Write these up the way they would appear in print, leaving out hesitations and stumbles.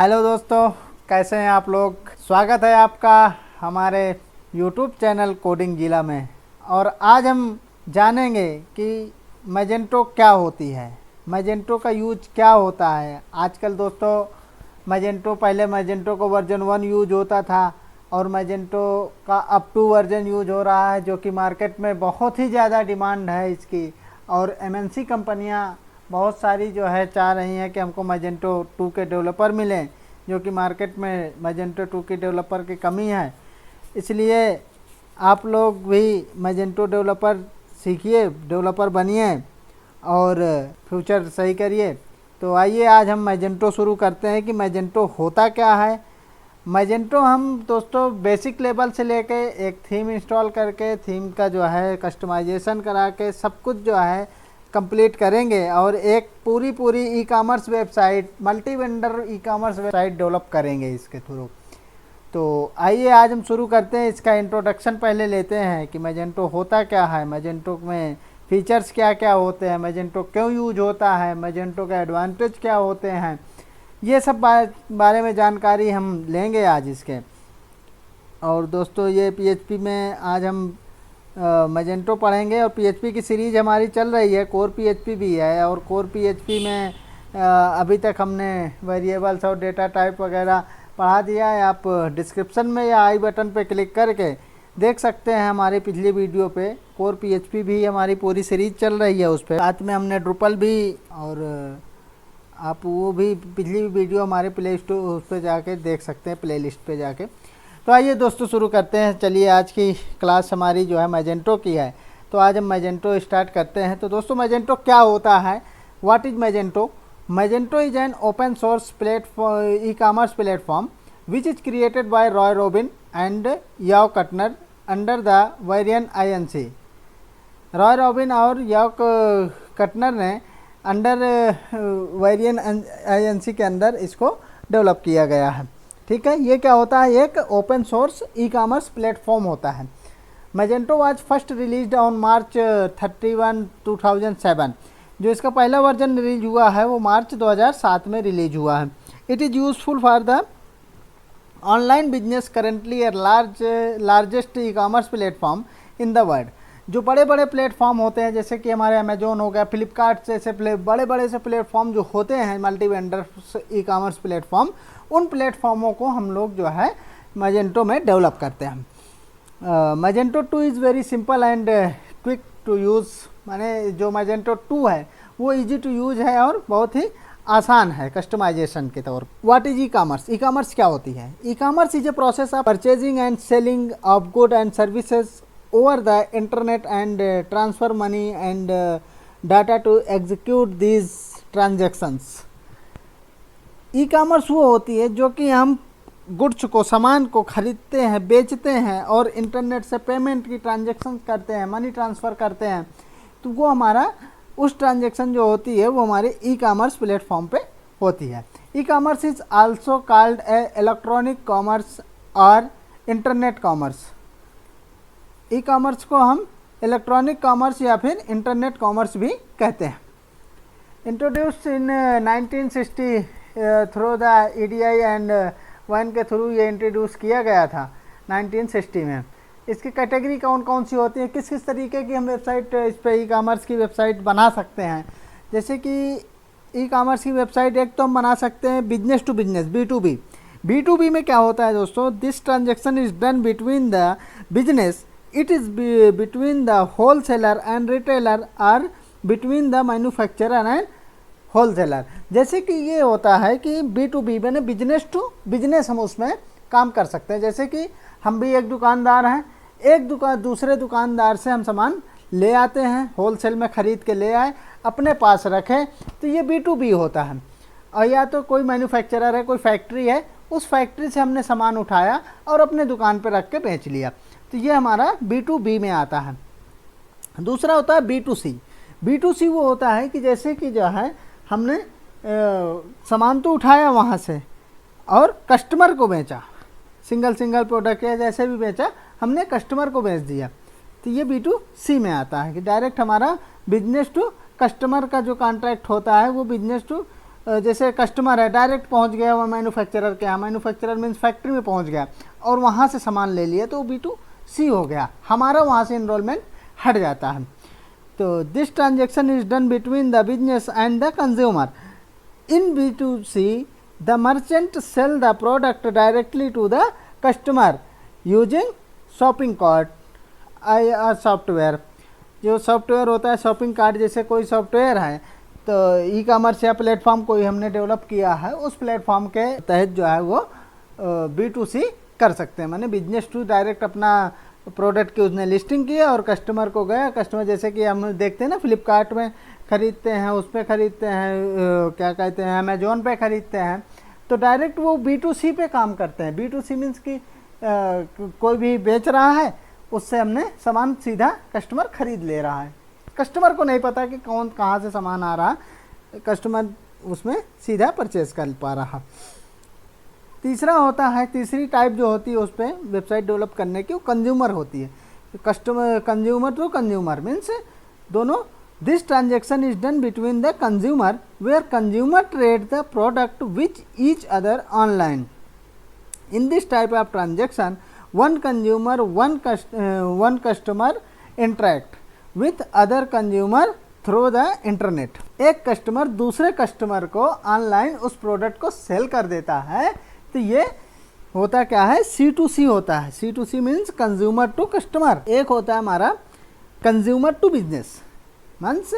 Hello दोस्तों, कैसे हैं आप लोग। स्वागत है आपका हमारे यूट्यूब चैनल कोडिंग जिला में। और आज हम जानेंगे कि मैजेंटो क्या होती है, मैजेंटो का यूज क्या होता है। आजकल दोस्तों मैजेंटो, पहले मैजेंटो को वर्जन 1 यूज होता था और मैजेंटो का अप टू वर्जन यूज हो रहा है, जो कि मार्केट में बहुत ही ज़्यादा डिमांड है इसकी। और एमएनसी कंपनियां बहुत सारी जो है चाह रही हैं कि हमको मैजेंटो 2 के डेवलपर मिलें, जो कि मार्केट में मैजेंटो 2 के डेवलपर की कमी है। इसलिए आप लोग भी मैजेंटो डेवलपर सीखिए, डेवलपर बनिए और फ्यूचर सही करिए। तो आइए आज हम मैजेंटो शुरू करते हैं कि मैजेंटो होता क्या है। मैजेंटो हम दोस्तों बेसिक लेवल से लेके एक थीम इंस्टॉल करके, थीम का जो है कस्टमाइजेशन करा के सब कुछ जो है कंप्लीट करेंगे और एक पूरी e commerce website, multi vendor e commerce website develop करेंगे इसके थ्रू। तो आइए आज हम शुरू करते हैं। इसका इंट्रोडक्शन पहले लेते हैं कि मैजेंटो होता क्या है, मैजेंटो में फीचर्स क्या क्या होते हैं, मैजेंटो क्यों यूज होता है, मैजेंटो के एडवांटेज क्या होते हैं। ये सब बारे में जानकारी हम लेंगे आज इसके। और दोस्तों ये पीएचपी में आज हम मैजेंटो पढ़ेंगे और पीएचपी की सीरीज़ हमारी चल रही है, कोर पीएचपी भी है। और कोर पीएचपी में अभी तक हमने वेरिएबल्स और डेटा टाइप वगैरह पढ़ा दिया है। आप डिस्क्रिप्शन में या आई बटन पे क्लिक करके देख सकते हैं हमारी पिछली वीडियो पे। कोर पीएचपी भी हमारी पूरी सीरीज़ चल रही है उस पर। साथ में हमने ड्रुपल भी, और आप वो भी पिछली वीडियो हमारे प्ले स्टोर उस पर जाके देख सकते हैं, प्ले लिस्ट पर जाके। तो आइए दोस्तों शुरू करते हैं। चलिए आज की क्लास हमारी जो है मैजेंटो की है, तो आज हम मैजेंटो स्टार्ट करते हैं। तो दोस्तों मैजेंटो क्या होता है, what is Magento. Magento is an open source platform, e commerce platform which is created by Roy Rubin and Yoav Kutner under the variant INC। Roy Rubin और याओ कटनर ने under variant INC के अंदर इसको develop किया गया है। ठीक है, ये क्या होता है, एक ओपन सोर्स ई कॉमर्स प्लेटफॉर्म होता है। Magento was first released on March 31, 2007। जो इसका पहला वर्जन रिलीज हुआ है वो मार्च 2007 में रिलीज हुआ है। It is useful for the online business, currently A largest E commerce platform in the world. जो बड़े बड़े प्लेटफॉर्म होते हैं जैसे कि हमारे अमेजोन हो गया, फ्लिपकार्ट जैसे बड़े बड़े से प्लेटफॉर्म जो होते हैं, मल्टी वेंडर ई कॉमर्स प्लेटफॉर्म, उन प्लेटफॉर्मों को हम लोग जो है मैजेंटो में डेवलप करते हैं। Magento 2 is very simple and quick to use. माने जो मैजेंटो 2 है वो इजी टू यूज़ है और बहुत ही आसान है कस्टमाइजेशन के तौर पर। What is e commerce, e commerce क्या होती है। E commerce is a process of purchasing and selling of good and services over the internet and transfer money and data to execute these transactions। E commerce वो होती है जो कि हम goods को, सामान को खरीदते हैं, बेचते हैं और इंटरनेट से पेमेंट की ट्रांजैक्शन करते हैं, मनी ट्रांसफ़र करते हैं। तो वो हमारा उस ट्रांजैक्शन जो होती है वो हमारे ई कॉमर्स प्लेटफॉर्म पे होती है। E commerce is also called a electronic commerce और इंटरनेट कॉमर्स। ई कॉमर्स को हम इलेक्ट्रॉनिक कॉमर्स या फिर इंटरनेट कॉमर्स भी कहते हैं। Introduced in 1960 through the EDI and 1 के थ्रू ये इंट्रोड्यूस किया गया था 1960 में। इसकी कैटेगरी कौन कौन सी होती है, किस किस तरीके की हम वेबसाइट इस पर ई कॉमर्स की वेबसाइट बना सकते हैं। जैसे कि ई कॉमर्स की वेबसाइट एक तो हम बना सकते हैं business to business, B2B। B2B में क्या होता है दोस्तों, this transaction is done between the business, it is between the wholesaler and retailer or between the manufacturer and wholesaler। जैसे कि ये होता है कि B2B मैंने बिजनेस टू बिजनेस हम उसमें काम कर सकते हैं। जैसे कि हम भी एक दुकानदार हैं, एक दूसरे दुकानदार से हम सामान ले आते हैं, होलसेल में ख़रीद के ले आए, अपने पास रखें, तो ये B2B होता है। और या तो कोई मैन्युफैक्चरर है, कोई फैक्ट्री है, उस फैक्ट्री से हमने सामान उठाया और अपने दुकान पर रख के बेच लिया, तो ये हमारा B2B में आता है। दूसरा होता है B2C। B2C वो होता है कि जैसे कि जो है हमने सामान तो उठाया वहाँ से और कस्टमर को बेचा, सिंगल प्रोडक्ट या जैसे भी बेचा, हमने कस्टमर को बेच दिया, तो ये B2C में आता है कि डायरेक्ट हमारा बिजनेस टू कस्टमर का जो कॉन्ट्रैक्ट होता है वो बिजनेस टू जैसे कस्टमर है डायरेक्ट पहुंच गया वो मैन्युफैक्चरर के यहाँ, मैन्युफैक्चरर मीन्स फैक्ट्री में पहुंच गया और वहाँ से सामान ले लिया, तो B2C हो गया, हमारा वहाँ से इनरोलमेंट हट जाता है। तो this transaction is done between the business and the consumer. In B2C the merchant sell the product directly to the customer using shopping cart software. जो सॉफ्टवेयर होता है शॉपिंग कार्ट, जैसे कोई सॉफ्टवेयर है तो ई कॉमर्स या platform कोई हमने डेवलप किया है, उस प्लेटफॉर्म के तहत जो है वो B2C कर सकते हैं, माने बिजनेस टू डायरेक्ट अपना प्रोडक्ट की उसने लिस्टिंग किया और कस्टमर को गया। कस्टमर जैसे कि हम देखते हैं ना फ्लिपकार्ट में ख़रीदते हैं, उस पर ख़रीदते हैं, क्या कहते हैं, अमेजोन पे ख़रीदते हैं, तो डायरेक्ट वो B2C पे काम करते हैं। B2C मीन्स कि कोई भी बेच रहा है, उससे हमने सामान सीधा कस्टमर खरीद ले रहा है, कस्टमर को नहीं पता कि कौन कहाँ से सामान आ रहा, कस्टमर उसमें सीधा परचेज कर पा रहा। तीसरा होता है, तीसरी टाइप जो होती है उस पर वेबसाइट डेवलप करने की, वो कंज्यूमर होती है। Customer consumer to consumer means दोनों, this transaction is done between the consumer where consumer trade the product which each other online. In this type of transaction one consumer one customer interact with other consumer through the internet. एक customer दूसरे customer को online उस product को sell कर देता है, तो ये होता क्या है, C2C होता है। C2C means consumer to customer. एक होता है हमारा कंज्यूमर टू बिजनेस, मीन्स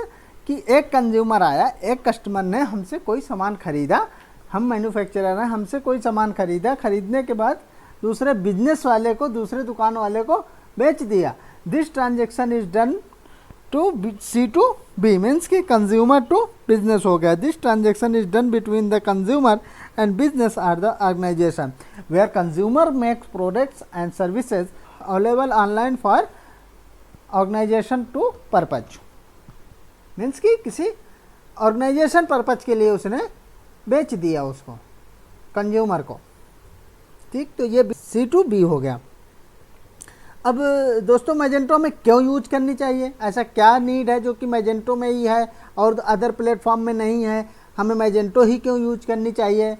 कि एक कंज्यूमर आया, एक कस्टमर ने हमसे कोई सामान खरीदा, हम मैन्युफैक्चरर हैं, हमसे कोई सामान खरीदा, खरीदने के बाद दूसरे बिजनेस वाले को, दूसरे दुकान वाले को बेच दिया। This transaction is done to C2B means कि कंज्यूमर टू बिजनेस हो गया। This transaction is done between the consumer and business or the organisation where consumer makes products and services available online for organisation to purpose. Means कि किसी organisation purpose के लिए उसने बेच दिया उसको, कंज्यूमर को, ठीक। तो ये C2B हो गया। अब दोस्तों मैजेंटो में क्यों यूज करनी चाहिए, ऐसा क्या नीड है जो कि मैजेंटो में ही है और अदर प्लेटफॉर्म में नहीं है, हमें मैजेंटो ही क्यों यूज करनी चाहिए।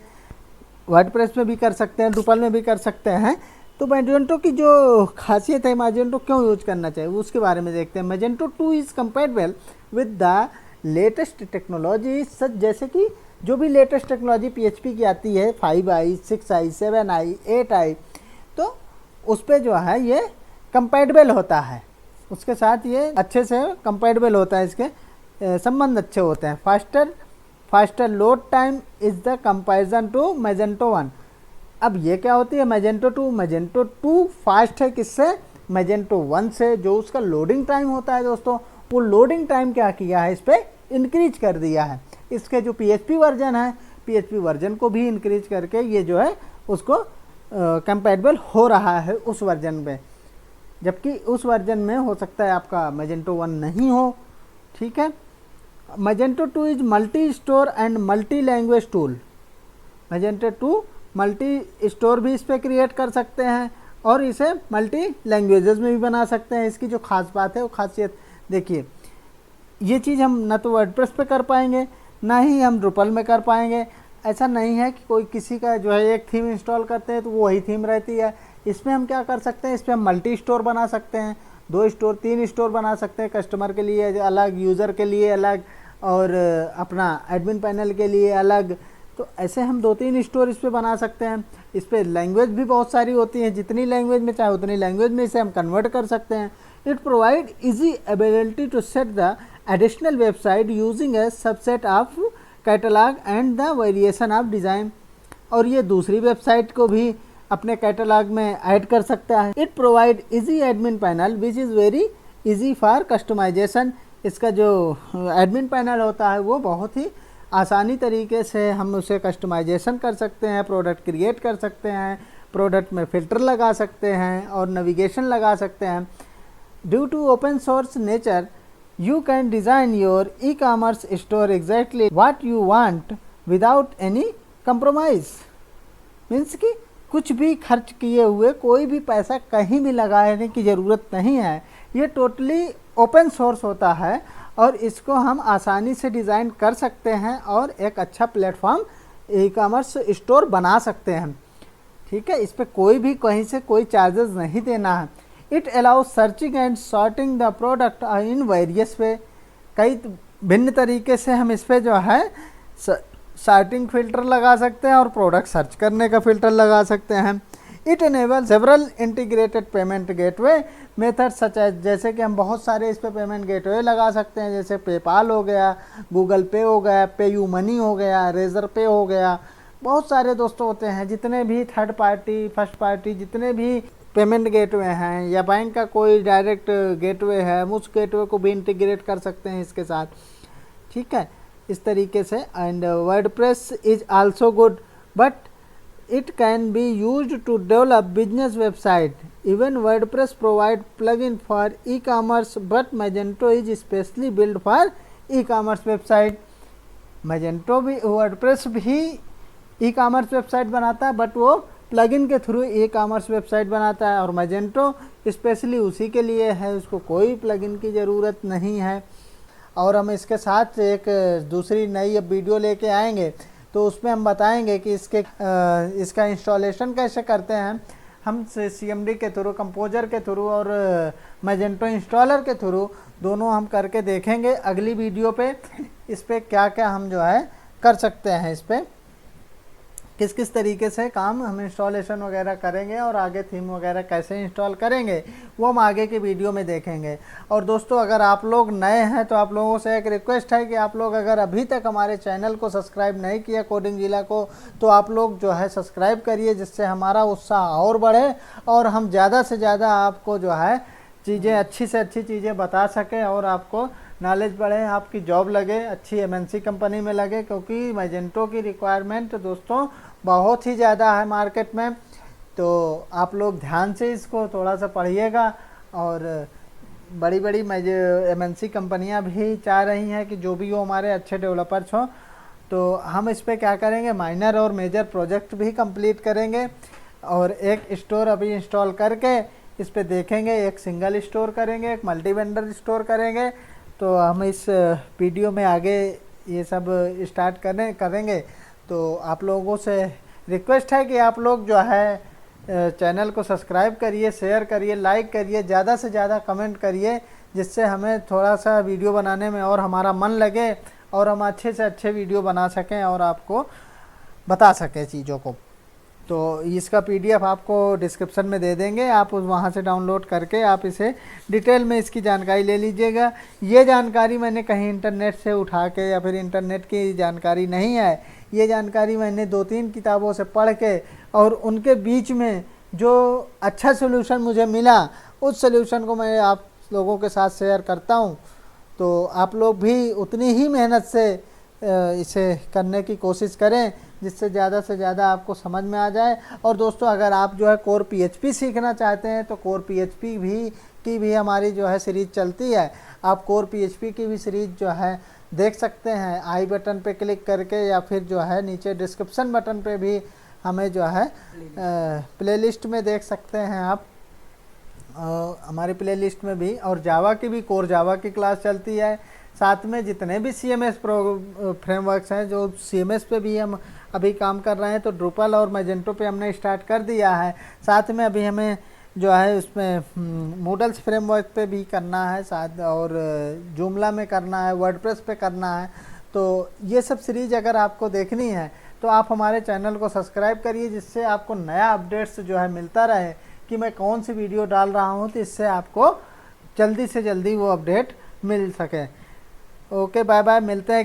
वर्डप्रेस में भी कर सकते हैं, ड्रूपल में भी कर सकते हैं। तो मैजेंटो की जो खासियत है, मैजेंटो क्यों यूज करना चाहिए, उसके बारे में देखते हैं। Magento 2 is compatible with the latest technology सच, जैसे कि जो भी लेटेस्ट टेक्नोलॉजी PHP की आती है 5i, 6i, 7i, 8i, तो उस पर जो है ये कंपैटिबल होता है, उसके साथ ये अच्छे से कंपैटिबल होता है, इसके संबंध अच्छे होते हैं। Faster load time is the comparison to Magento 1। अब ये क्या होती है मैजेंटो 2, मैजेंटो 2 फास्ट है किससे, मैजेंटो 1 से। जो उसका लोडिंग टाइम होता है दोस्तों, वो लोडिंग टाइम क्या किया है, इस पर इंक्रीज कर दिया है। इसके जो PHP वर्जन है, PHP वर्जन को भी इंक्रीज करके ये जो है उसको कंपैटिबल हो रहा है उस वर्जन पे, जबकि उस वर्जन में हो सकता है आपका मैजेंटो 1 नहीं हो, ठीक है। Magento 2 is multi store and multi language tool. Magento 2 multi store भी इस पर क्रिएट कर सकते हैं और इसे मल्टी लैंग्वेजेस में भी बना सकते हैं। इसकी जो खास बात है वो खासियत देखिए, ये चीज़ हम ना तो वर्डप्रेस पे कर पाएंगे ना ही हम ड्रूपल में कर पाएंगे। ऐसा नहीं है कि कोई किसी का जो है एक थीम इंस्टॉल करते हैं तो वो वही थीम रहती है। इसमें हम क्या कर सकते हैं, इस पर हम मल्टी स्टोर बना सकते हैं, 2 स्टोर 3 स्टोर बना सकते हैं, कस्टमर के लिए अलग, यूज़र के लिए अलग और अपना एडमिन पैनल के लिए अलग। तो ऐसे हम 2-3 स्टोर इस पर बना सकते हैं। इस पर लैंग्वेज भी बहुत सारी होती हैं, जितनी लैंग्वेज में चाहे उतनी लैंग्वेज में इसे हम कन्वर्ट कर सकते हैं। It provide easy ability to set the additional website using a subset of catalogue and the variation of design. और ये दूसरी वेबसाइट को भी अपने कैटलॉग में ऐड कर सकता है। It provide easy admin panel which is very easy for customisation. इसका जो एडमिन पैनल होता है वो बहुत ही आसानी तरीके से हम उसे कस्टमाइजेशन कर सकते हैं, प्रोडक्ट क्रिएट कर सकते हैं, प्रोडक्ट में फ़िल्टर लगा सकते हैं और नेविगेशन लगा सकते हैं। Due to open source nature you can design your e-commerce store exactly what you want without any compromise। Means कि कुछ भी खर्च किए हुए, कोई भी पैसा कहीं भी लगाने की ज़रूरत नहीं है। ये टोटली ओपन सोर्स होता है और इसको हम आसानी से डिज़ाइन कर सकते हैं और एक अच्छा प्लेटफॉर्म ई कॉमर्स स्टोर बना सकते हैं। ठीक है, इस पर कोई भी कहीं से कोई चार्जेस नहीं देना है। It allows searching and sorting the product in various वे। कई भिन्न तरीके से हम इस पर जो है सॉर्टिंग फिल्टर लगा सकते हैं और प्रोडक्ट सर्च करने का फिल्टर लगा सकते हैं। It enable several integrated payment gateway method such as, जैसे कि हम बहुत सारे इस पे पेमेंट गेटवे लगा सकते हैं, जैसे पेपाल हो गया, गूगल पे हो गया, पे यू मनी हो गया, रेजर पे हो गया। बहुत सारे दोस्तों होते हैं, जितने भी थर्ड पार्टी फर्स्ट पार्टी जितने भी पेमेंट गेटवे हैं या बैंक का कोई डायरेक्ट गेटवे है, हम उस गेटवे को भी इंटीग्रेट कर सकते हैं इसके साथ। ठीक है, इस तरीके से। And WordPress is also good but it can be used to develop business website. Even WordPress provide plugin for e-commerce but Magento is specially built for e-commerce website. Magento भी WordPress भी e-commerce वेबसाइट बनाता है but वो plugin के through e-commerce website बनाता है, और Magento specially उसी के लिए है, उसको कोई प्लगइन की ज़रूरत नहीं है। और हम इसके साथ एक दूसरी नई अब वीडियो लेके आएंगे तो उसमें हम बताएंगे कि इसका इंस्टॉलेशन कैसे करते हैं हम CMD के थ्रू, कंपोजर के थ्रू और मैजेंटो इंस्टॉलर के थ्रू, दोनों हम करके देखेंगे अगली वीडियो पे। इस पे क्या क्या हम जो है कर सकते हैं, इस पे किस किस तरीके से काम हम इंस्टॉलेशन वगैरह करेंगे और आगे थीम वगैरह कैसे इंस्टॉल करेंगे वो हम आगे के वीडियो में देखेंगे। और दोस्तों अगर आप लोग नए हैं तो आप लोगों से एक रिक्वेस्ट है कि आप लोग अगर अभी तक हमारे चैनल को सब्सक्राइब नहीं किया कोडिंग जिला को, तो आप लोग जो है सब्सक्राइब करिए, जिससे हमारा उत्साह और बढ़े और हम ज़्यादा से ज़्यादा आपको जो है चीज़ें अच्छी से अच्छी चीज़ें बता सकें और आपको नॉलेज बढ़े, आपकी जॉब लगे, अच्छी MNC कंपनी में लगे, क्योंकि मैजेंटो की रिक्वायरमेंट दोस्तों बहुत ही ज़्यादा है मार्केट में। तो आप लोग ध्यान से इसको थोड़ा सा पढ़िएगा। और बड़ी बड़ी MNC कंपनियां भी चाह रही हैं कि जो भी हो हमारे अच्छे डेवलपर्स हों, तो हम इस पर क्या करेंगे, माइनर और मेजर प्रोजेक्ट भी कंप्लीट करेंगे और एक स्टोर अभी इंस्टॉल करके इस पर देखेंगे, एक सिंगल स्टोर करेंगे, एक मल्टी वेंडर स्टोर करेंगे। तो हम इस वीडियो में आगे ये सब स्टार्ट करेंगे। तो आप लोगों से रिक्वेस्ट है कि आप लोग जो है चैनल को सब्सक्राइब करिए, शेयर करिए, लाइक करिए, ज़्यादा से ज़्यादा कमेंट करिए, जिससे हमें थोड़ा सा वीडियो बनाने में और हमारा मन लगे और हम अच्छे से अच्छे वीडियो बना सकें और आपको बता सकें चीज़ों को। तो इसका PDF आपको डिस्क्रिप्शन में दे देंगे, आप उस वहाँ से डाउनलोड करके आप इसे डिटेल में इसकी जानकारी ले लीजिएगा। ये जानकारी मैंने कहीं इंटरनेट से उठा के या फिर इंटरनेट की जानकारी नहीं है, ये जानकारी मैंने 2-3 किताबों से पढ़ के और उनके बीच में जो अच्छा सोल्यूशन मुझे मिला उस सोल्यूशन को मैं आप लोगों के साथ शेयर करता हूँ। तो आप लोग भी उतनी ही मेहनत से इसे करने की कोशिश करें जिससे ज़्यादा से ज़्यादा आपको समझ में आ जाए। और दोस्तों अगर आप जो है कोर PHP सीखना चाहते हैं तो कोर PHP की भी हमारी जो है सीरीज़ चलती है, आप कोर PHP की भी सीरीज़ जो है देख सकते हैं आई बटन पे क्लिक करके, या फिर जो है नीचे डिस्क्रिप्शन बटन पे भी हमें जो है प्लेलिस्ट में देख सकते हैं आप हमारी प्लेलिस्ट में भी। और जावा की भी कोर जावा की क्लास चलती है, साथ में जितने भी CMS फ्रेमवर्क्स हैं जो CMS पे भी हम अभी काम कर रहे हैं, तो ड्रूपल और मैजेंटो पे हमने स्टार्ट कर दिया है। साथ में अभी हमें जो है उसमें मूडल्स फ्रेमवर्क पे भी करना है साथ, और जूमला में करना है, वर्डप्रेस पे करना है। तो ये सब सीरीज अगर आपको देखनी है तो आप हमारे चैनल को सब्सक्राइब करिए, जिससे आपको नया अपडेट्स जो है मिलता रहे कि मैं कौन सी वीडियो डाल रहा हूँ, तो इससे आपको जल्दी से जल्दी वो अपडेट मिल सके। ओके, बाय बाय, मिलते हैं।